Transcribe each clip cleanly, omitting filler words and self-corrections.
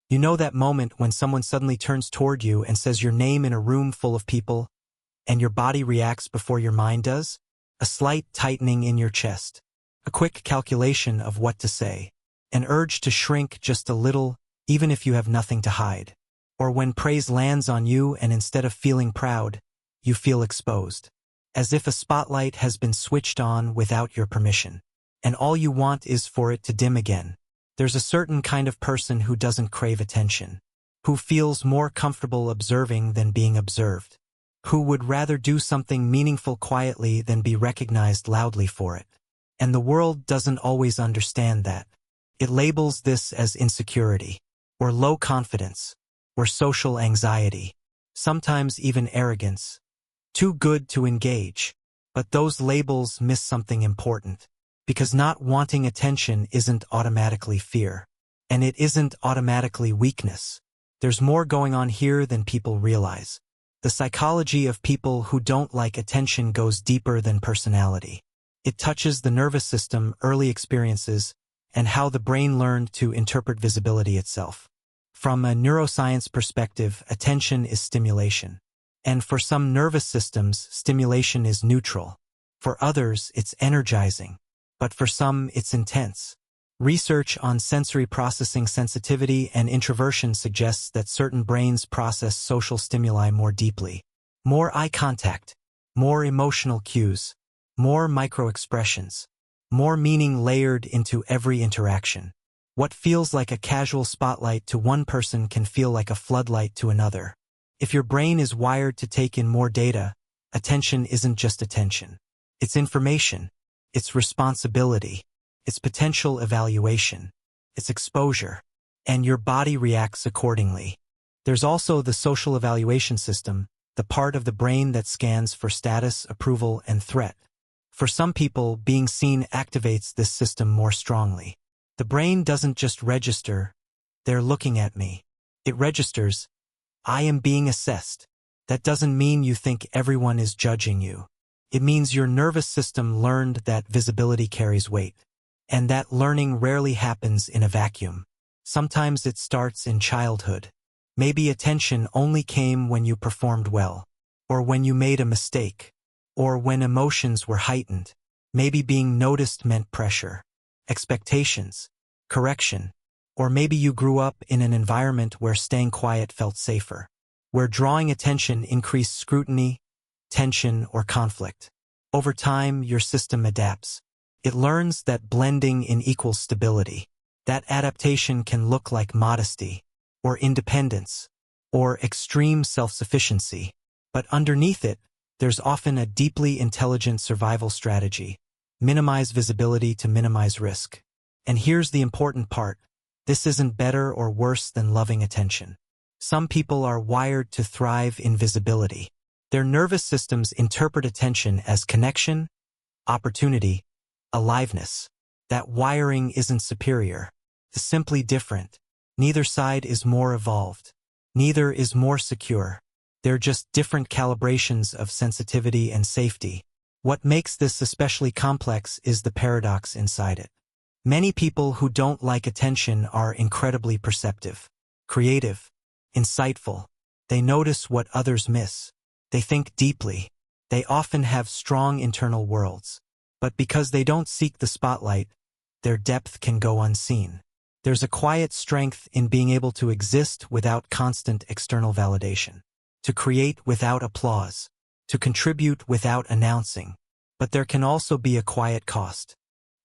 You know that moment when someone suddenly turns toward you and says your name in a room full of people, and your body reacts before your mind does? A slight tightening in your chest. A quick calculation of what to say. An urge to shrink just a little, even if you have nothing to hide. Or when praise lands on you and instead of feeling proud, you feel exposed. As if a spotlight has been switched on without your permission. And all you want is for it to dim again. There's a certain kind of person who doesn't crave attention. Who feels more comfortable observing than being observed. Who would rather do something meaningful quietly than be recognized loudly for it. And the world doesn't always understand that. It labels this as insecurity, or low confidence, or social anxiety, sometimes even arrogance. Too good to engage. But those labels miss something important. Because not wanting attention isn't automatically fear. And it isn't automatically weakness. There's more going on here than people realize. The psychology of people who don't like attention goes deeper than personality. It touches the nervous system, early experiences, and how the brain learned to interpret visibility itself. From a neuroscience perspective, attention is stimulation. And for some nervous systems, stimulation is neutral. For others, it's energizing. But for some, it's intense. Research on sensory processing sensitivity and introversion suggests that certain brains process social stimuli more deeply. More eye contact, more emotional cues, more micro-expressions, more meaning layered into every interaction. What feels like a casual spotlight to one person can feel like a floodlight to another. If your brain is wired to take in more data, attention isn't just attention. It's information. It's responsibility. It's potential evaluation. It's exposure. And your body reacts accordingly. There's also the social evaluation system, the part of the brain that scans for status, approval, and threat. For some people, being seen activates this system more strongly. The brain doesn't just register, "They're looking at me." It registers, "I am being assessed." That doesn't mean you think everyone is judging you. It means your nervous system learned that visibility carries weight. And that learning rarely happens in a vacuum. Sometimes it starts in childhood. Maybe attention only came when you performed well, or when you made a mistake, or when emotions were heightened. Maybe being noticed meant pressure, expectations, correction, or maybe you grew up in an environment where staying quiet felt safer, where drawing attention increased scrutiny, tension, or conflict. Over time, your system adapts. It learns that blending in equals stability. That adaptation can look like modesty, or independence, or extreme self-sufficiency. But underneath it, there's often a deeply intelligent survival strategy. Minimize visibility to minimize risk. And here's the important part. This isn't better or worse than loving attention. Some people are wired to thrive in visibility. Their nervous systems interpret attention as connection, opportunity, aliveness. That wiring isn't superior. It's simply different. Neither side is more evolved. Neither is more secure. They're just different calibrations of sensitivity and safety. What makes this especially complex is the paradox inside it. Many people who don't like attention are incredibly perceptive, creative, insightful. They notice what others miss. They think deeply. They often have strong internal worlds. But because they don't seek the spotlight, their depth can go unseen. There's a quiet strength in being able to exist without constant external validation, to create without applause, to contribute without announcing. But there can also be a quiet cost.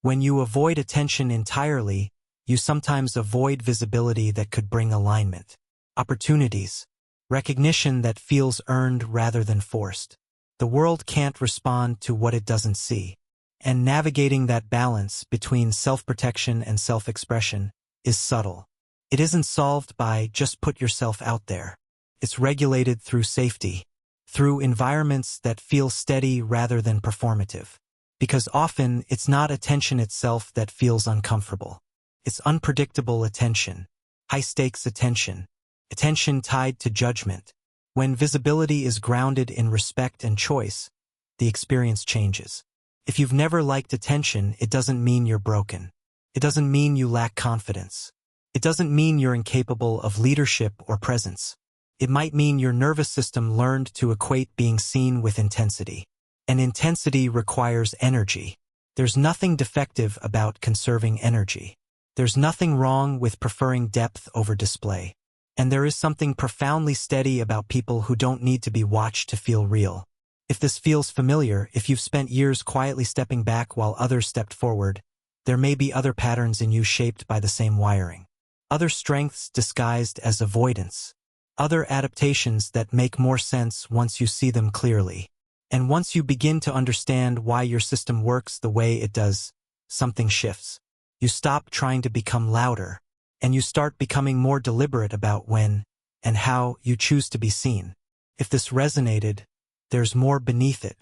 When you avoid attention entirely, you sometimes avoid visibility that could bring alignment, opportunities, recognition that feels earned rather than forced. The world can't respond to what it doesn't see. And navigating that balance between self-protection and self-expression is subtle. It isn't solved by just put yourself out there. It's regulated through safety, through environments that feel steady rather than performative. Because often, it's not attention itself that feels uncomfortable. It's unpredictable attention, high-stakes attention, attention tied to judgment. When visibility is grounded in respect and choice, the experience changes. If you've never liked attention, it doesn't mean you're broken. It doesn't mean you lack confidence. It doesn't mean you're incapable of leadership or presence. It might mean your nervous system learned to equate being seen with intensity. And intensity requires energy. There's nothing defective about conserving energy. There's nothing wrong with preferring depth over display. And there is something profoundly steady about people who don't need to be watched to feel real. If this feels familiar, if you've spent years quietly stepping back while others stepped forward, there may be other patterns in you shaped by the same wiring. Other strengths disguised as avoidance. Other adaptations that make more sense once you see them clearly. And once you begin to understand why your system works the way it does, something shifts. You stop trying to become louder, and you start becoming more deliberate about when and how you choose to be seen. If this resonated, there's more beneath it.